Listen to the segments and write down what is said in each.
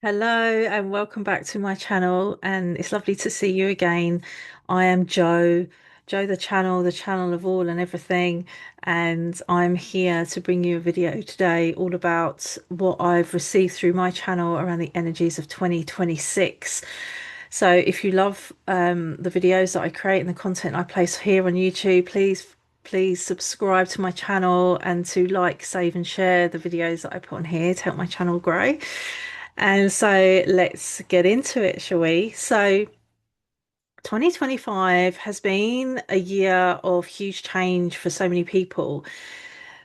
Hello and welcome back to my channel, and it's lovely to see you again. I am Joe the channel of all and everything, and I'm here to bring you a video today all about what I've received through my channel around the energies of 2026. So if you love the videos that I create and the content I place here on YouTube, please subscribe to my channel and to like, save and share the videos that I put on here to help my channel grow. And so let's get into it, shall we? So 2025 has been a year of huge change for so many people.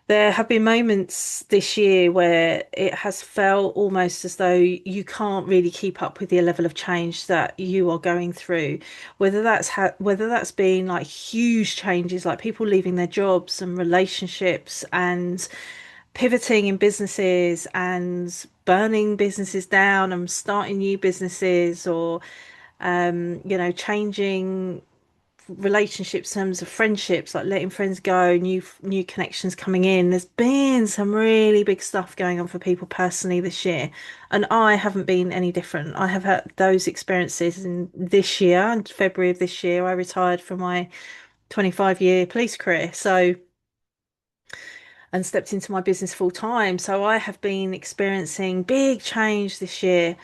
There have been moments this year where it has felt almost as though you can't really keep up with the level of change that you are going through. Whether that's been like huge changes, like people leaving their jobs and relationships and pivoting in businesses and burning businesses down and starting new businesses, or changing relationships, in terms of friendships, like letting friends go, new connections coming in. There's been some really big stuff going on for people personally this year, and I haven't been any different. I have had those experiences in this year. In February of this year, I retired from my 25-year police career, and stepped into my business full time. So I have been experiencing big change this year.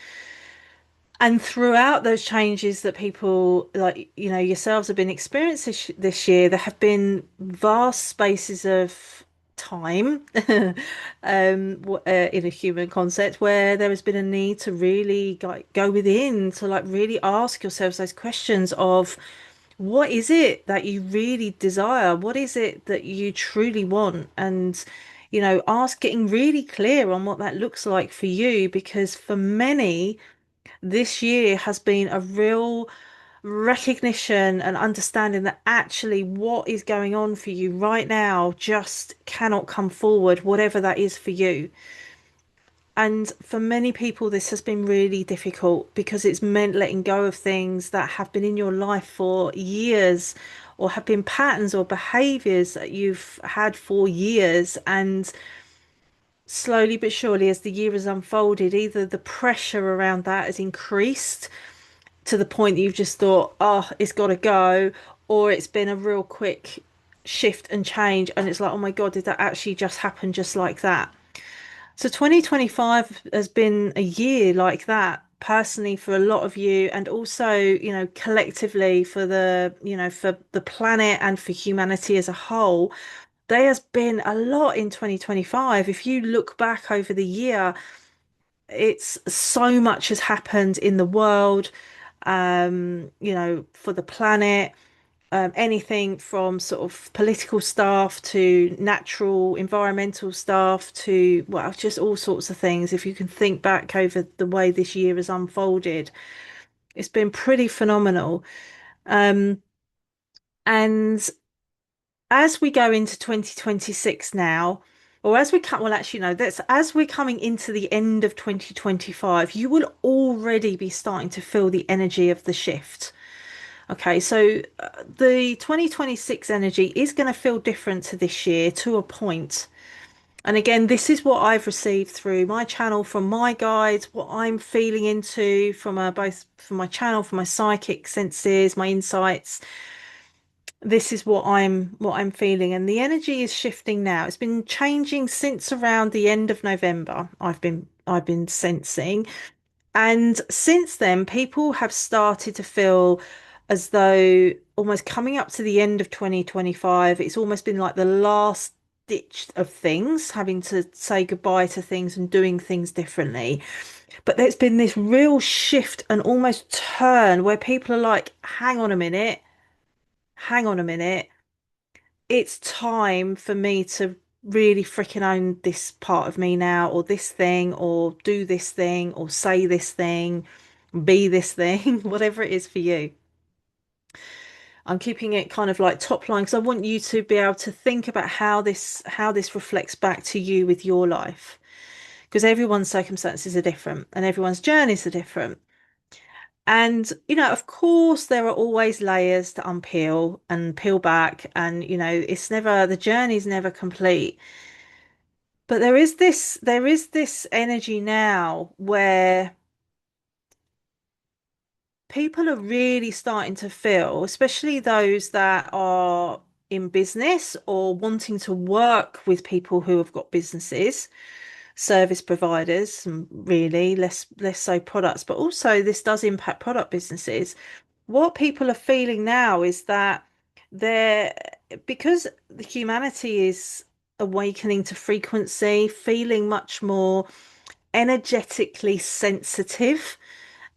And throughout those changes that people like, yourselves have been experiencing this year, there have been vast spaces of time in a human concept where there has been a need to really like go within, to like really ask yourselves those questions of what is it that you really desire? What is it that you truly want? And, getting really clear on what that looks like for you, because for many, this year has been a real recognition and understanding that actually what is going on for you right now just cannot come forward, whatever that is for you. And for many people, this has been really difficult because it's meant letting go of things that have been in your life for years, or have been patterns or behaviors that you've had for years. And slowly but surely, as the year has unfolded, either the pressure around that has increased to the point that you've just thought, oh, it's got to go, or it's been a real quick shift and change. And it's like, oh my God, did that actually just happen just like that? So 2025 has been a year like that personally for a lot of you, and also, collectively for for the planet and for humanity as a whole. There has been a lot in 2025. If you look back over the year, it's so much has happened in the world, for the planet, anything from sort of political stuff to natural environmental stuff to, well, just all sorts of things. If you can think back over the way this year has unfolded, it's been pretty phenomenal. Um, and as we go into 2026 now, or as we come, well, actually, no, that's as we're coming into the end of 2025, you will already be starting to feel the energy of the shift. Okay, so the 2026 energy is going to feel different to this year to a point. And again, this is what I've received through my channel from my guides, what I'm feeling into from both from my channel, from my psychic senses, my insights. This is what I'm feeling, and the energy is shifting now. It's been changing since around the end of November. I've been sensing. And since then, people have started to feel as though almost coming up to the end of 2025, it's almost been like the last ditch of things, having to say goodbye to things and doing things differently. But there's been this real shift and almost turn where people are like, hang on a minute. It's time for me to really freaking own this part of me now, or this thing, or do this thing, or say this thing, be this thing, whatever it is for you. I'm keeping it kind of like top line because I want you to be able to think about how this reflects back to you with your life, because everyone's circumstances are different and everyone's journeys are different. And, of course, there are always layers to unpeel and peel back, and, the journey's never complete. But there is this energy now where people are really starting to feel, especially those that are in business or wanting to work with people who have got businesses, service providers, really less so products, but also this does impact product businesses. What people are feeling now is that they're because the humanity is awakening to frequency, feeling much more energetically sensitive,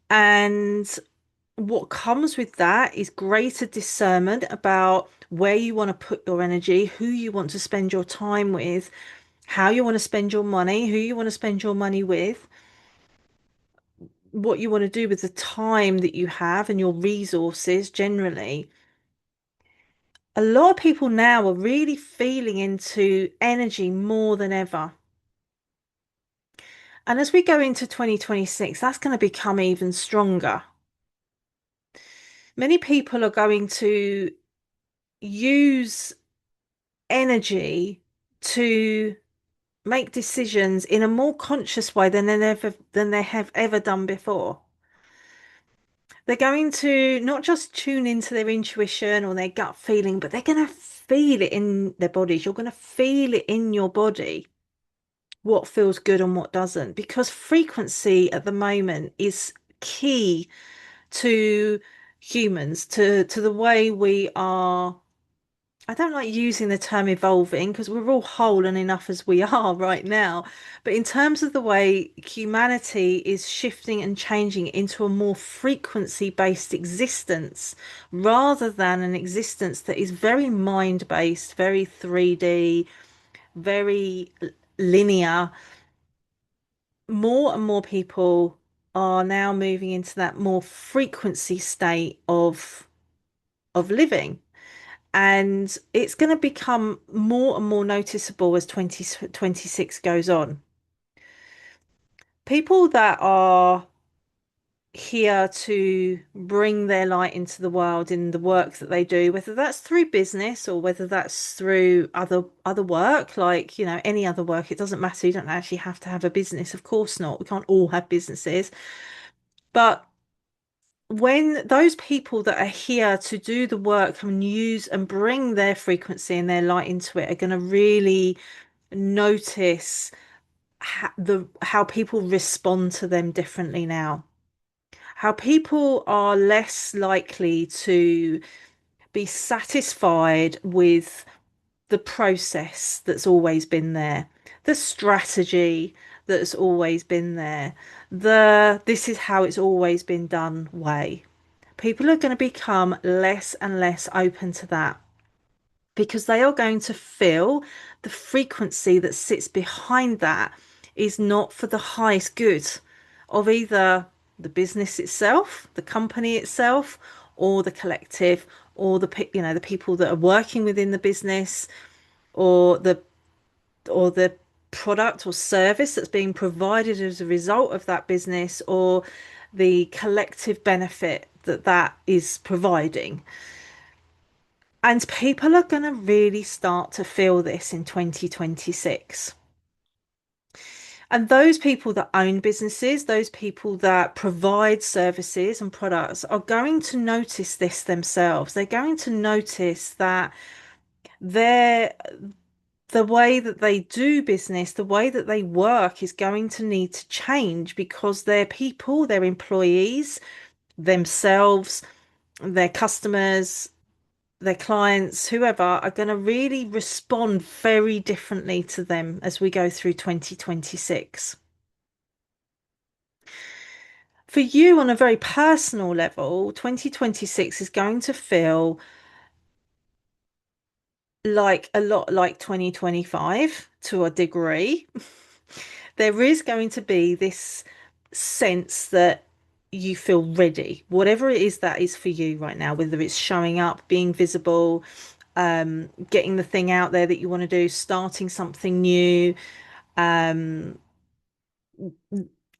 and what comes with that is greater discernment about where you want to put your energy, who you want to spend your time with, how you want to spend your money, who you want to spend your money with, what you want to do with the time that you have and your resources generally. A lot of people now are really feeling into energy more than ever. And as we go into 2026, that's going to become even stronger. Many people are going to use energy to make decisions in a more conscious way than they have ever done before. They're going to not just tune into their intuition or their gut feeling, but they're going to feel it in their bodies. You're going to feel it in your body, what feels good and what doesn't, because frequency at the moment is key to humans, to the way we are. I don't like using the term evolving because we're all whole and enough as we are right now. But in terms of the way humanity is shifting and changing into a more frequency-based existence rather than an existence that is very mind-based, very 3D, very linear, more and more people are now moving into that more frequency state of living. And it's going to become more and more noticeable as 2026 goes on. People that are here to bring their light into the world in the work that they do, whether that's through business or whether that's through other work, like, any other work, it doesn't matter. You don't actually have to have a business. Of course not. We can't all have businesses. But when those people that are here to do the work and use and bring their frequency and their light into it are going to really notice how people respond to them differently now. How people are less likely to be satisfied with the process that's always been there, the strategy that's always been there, the this is how it's always been done way. People are going to become less and less open to that because they are going to feel the frequency that sits behind that is not for the highest good of either the business itself, the company itself, or the collective, or the people that are working within the business, or the product or service that's being provided as a result of that business, or the collective benefit that that is providing. And people are going to really start to feel this in 2026. And those people that own businesses, those people that provide services and products are going to notice this themselves. They're going to notice that their the way that they do business, the way that they work is going to need to change because their people, their employees, themselves, their customers, their clients, whoever, are going to really respond very differently to them as we go through 2026. For you, on a very personal level, 2026 is going to feel like a lot like 2025 to a degree. There is going to be this sense that you feel ready, whatever it is that is for you right now, whether it's showing up, being visible, getting the thing out there that you want to do, starting something new, um,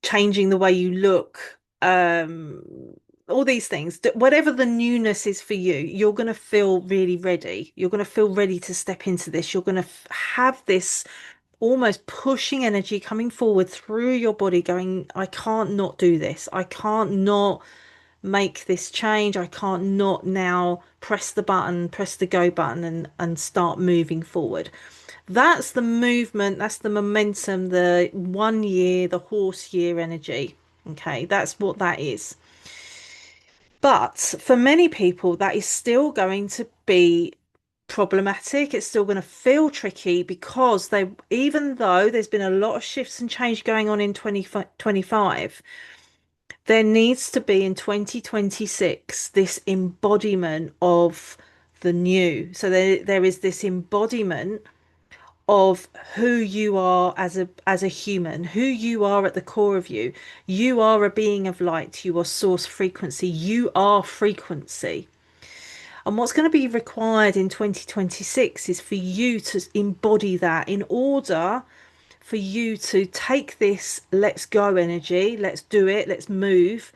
changing the way you look, all these things. Whatever the newness is for you, you're going to feel really ready. You're going to feel ready to step into this. You're going to have this almost pushing energy coming forward through your body, going, I can't not do this. I can't not make this change. I can't not now press the button, press the go button and start moving forward. That's the movement, that's the momentum, the 1 year, the horse year energy. Okay, that's what that is. But for many people, that is still going to be problematic. It's still going to feel tricky because even though there's been a lot of shifts and change going on in 2025, there needs to be in 2026 this embodiment of the new. So there is this embodiment of who you are as a human, who you are at the core of you. You are a being of light. You are source frequency. You are frequency. And what's going to be required in 2026 is for you to embody that in order for you to take this let's go energy, let's do it, let's move,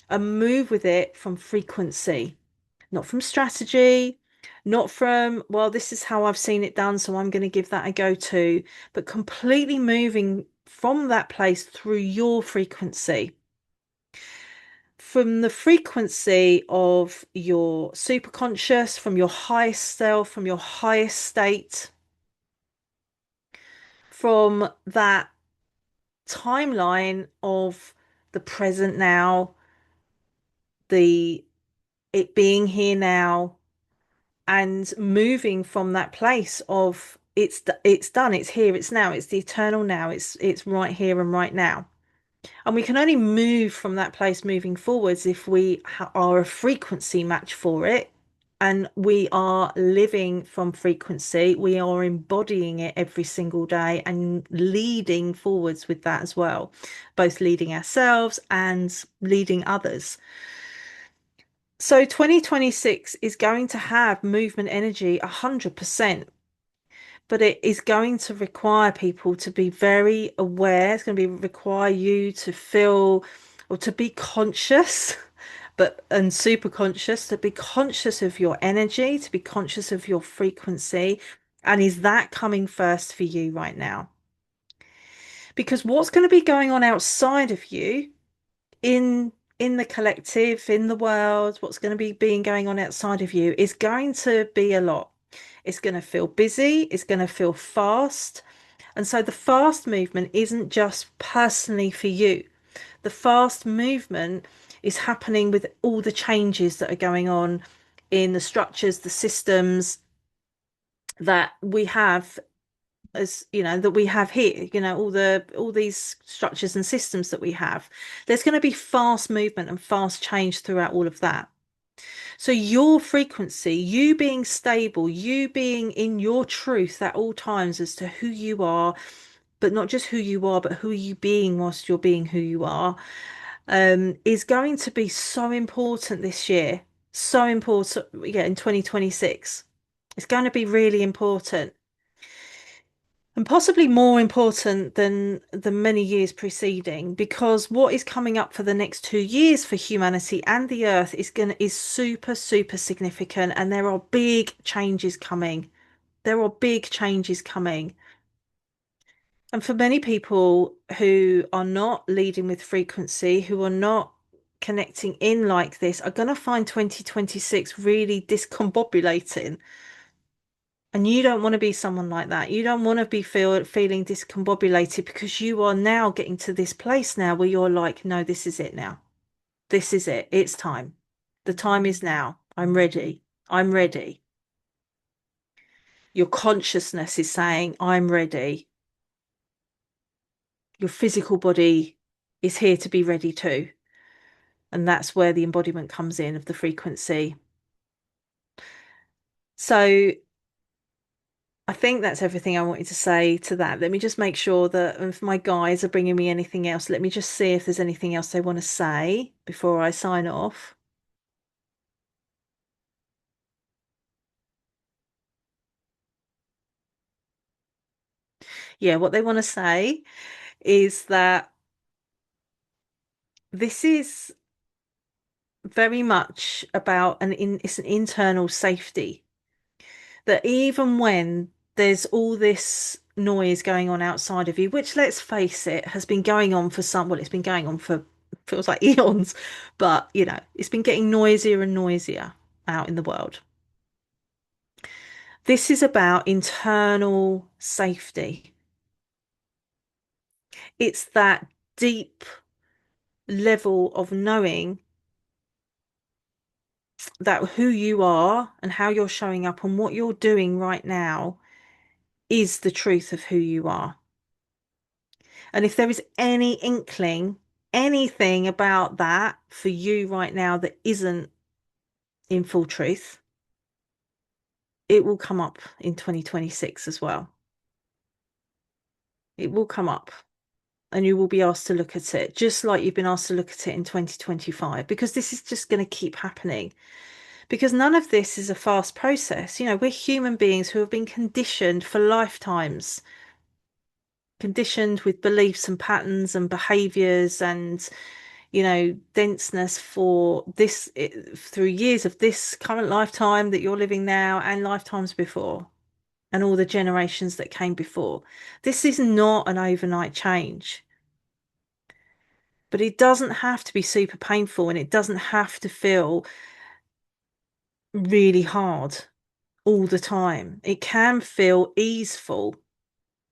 and move with it from frequency, not from strategy, not from, well, this is how I've seen it done, so I'm going to give that a go too, but completely moving from that place through your frequency, from the frequency of your superconscious, from your highest self, from your highest state, from that timeline of the present now, the it being here now, and moving from that place of it's done, it's here, it's now, it's the eternal now, it's right here and right now. And we can only move from that place moving forwards if we are a frequency match for it. And we are living from frequency. We are embodying it every single day and leading forwards with that as well, both leading ourselves and leading others. So 2026 is going to have movement energy 100%, but it is going to require people to be very aware. It's going to be require you to feel or to be conscious, but and super conscious, to be conscious of your energy, to be conscious of your frequency. And is that coming first for you right now? Because what's going to be going on outside of you in the collective, in the world, what's going to be being going on outside of you is going to be a lot. It's going to feel busy, it's going to feel fast. And so the fast movement isn't just personally for you. The fast movement is happening with all the changes that are going on in the structures, the systems that we have, as you know, that we have here, all these structures and systems that we have. There's going to be fast movement and fast change throughout all of that. So your frequency, you being stable, you being in your truth at all times as to who you are, but not just who you are, but who are you being whilst you're being who you are, is going to be so important this year. So important, yeah, in 2026. It's going to be really important. And possibly more important than the many years preceding, because what is coming up for the next 2 years for humanity and the earth is super, super significant, and there are big changes coming. There are big changes coming. And for many people who are not leading with frequency, who are not connecting in like this, are going to find 2026 really discombobulating. And you don't want to be someone like that. You don't want to be feeling discombobulated, because you are now getting to this place now where you're like, no, this is it now. This is it. It's time. The time is now. I'm ready. I'm ready. Your consciousness is saying, I'm ready. Your physical body is here to be ready too. And that's where the embodiment comes in of the frequency. So I think that's everything I wanted to say to that. Let me just make sure that if my guys are bringing me anything else, let me just see if there's anything else they want to say before I sign off. Yeah, what they want to say is that this is very much about it's an internal safety. That even when there's all this noise going on outside of you, which let's face it, has been going on for well, it's been going on for feels like eons, but it's been getting noisier and noisier out in the world. This is about internal safety. It's that deep level of knowing that who you are and how you're showing up and what you're doing right now is the truth of who you are. And if there is any inkling, anything about that for you right now that isn't in full truth, it will come up in 2026 as well. It will come up and you will be asked to look at it, just like you've been asked to look at it in 2025, because this is just going to keep happening. Because none of this is a fast process. We're human beings who have been conditioned for lifetimes, conditioned with beliefs and patterns and behaviors and denseness for through years of this current lifetime that you're living now and lifetimes before and all the generations that came before. This is not an overnight change, but it doesn't have to be super painful and it doesn't have to feel really hard all the time. It can feel easeful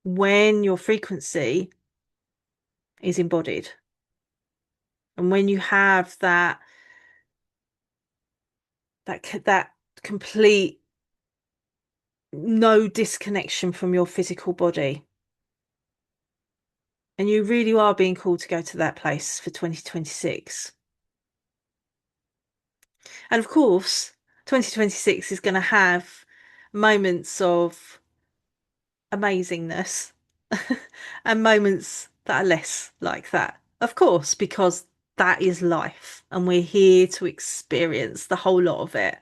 when your frequency is embodied and when you have that complete no disconnection from your physical body. And you really are being called to go to that place for 2026. And of course, 2026 is going to have moments of amazingness and moments that are less like that. Of course, because that is life and we're here to experience the whole lot of it.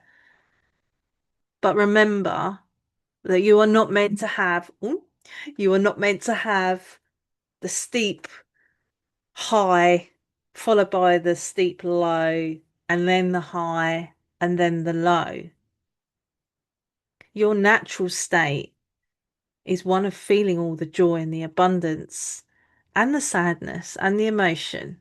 But remember that you are not meant to have, you are not meant to have the steep high, followed by the steep low, and then the high, and then the low. Your natural state is one of feeling all the joy and the abundance and the sadness and the emotion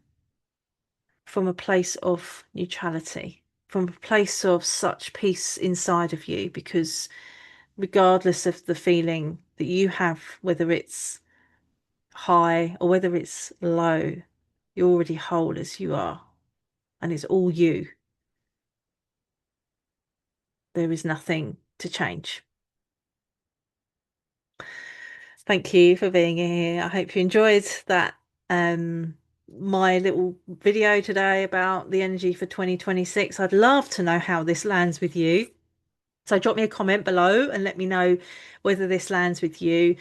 from a place of neutrality, from a place of such peace inside of you, because regardless of the feeling that you have, whether it's high or whether it's low, you're already whole as you are, and it's all you. There is nothing to change. Thank you for being here. I hope you enjoyed that my little video today about the energy for 2026. I'd love to know how this lands with you. So drop me a comment below and let me know whether this lands with you.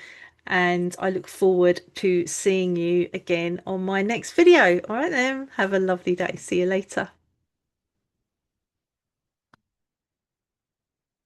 And I look forward to seeing you again on my next video. All right then, have a lovely day. See you later.